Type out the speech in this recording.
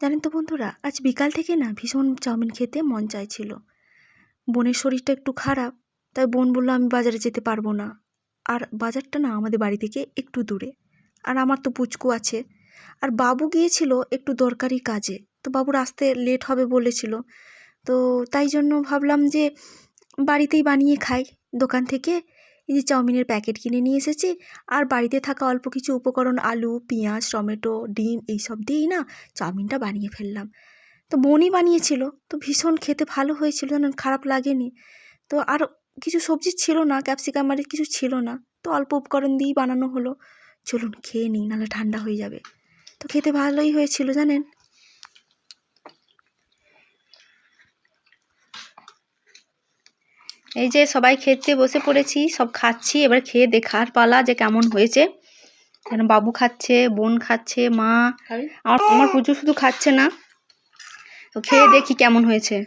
জানেন তো বন্ধুরা, আজ বিকাল থেকে না ভীষণ চাউমিন খেতে মন চাইছিল। বোনের শরীরটা একটু খারাপ, তাই বোন বলল আমি বাজারে যেতে পারবো না। আর বাজারটা না আমাদের বাড়ি থেকে একটু দূরে। আর আমার তো পুচকু আছে। আর বাবু গিয়েছিল একটু দরকারি কাজে, তো বাবুর আসতে লেট হবে বলেছিল। তো তাই জন্য ভাবলাম যে বাড়িতেই বানিয়ে খাই। দোকান থেকে এই যে চাউমিনের প্যাকেট কিনে নিয়ে এসেছি, আর বাড়িতে থাকা অল্প কিছু উপকরণ আলু, পেঁয়াজ, টমেটো, ডিম এইসব দিয়েই না চাউমিনটা বানিয়ে ফেললাম। তো বোনই বানিয়েছিল, তো ভীষণ খেতে ভালো হয়েছিল, জানেন, খারাপ লাগেনি। তো আর কিছু সবজি ছিল না, ক্যাপসিকাম আর কিছু ছিল না, তো অল্প উপকরণ দিয়েই বানানো হলো। চলুন খেয়ে নিই, নাহলে ঠান্ডা হয়ে যাবে। তো খেতে ভালোই হয়েছিল জানেন। এই যে সবাই খেতে বসে পড়েছি, সব খাচ্ছি। এবার খেয়ে দেখার পালা যে কেমন হয়েছে। কেন বাবু খাচ্ছে, বোন খাচ্ছে, মা, আমার পুজো শুধু খাচ্ছে না। তো খেয়ে দেখি কেমন হয়েছে।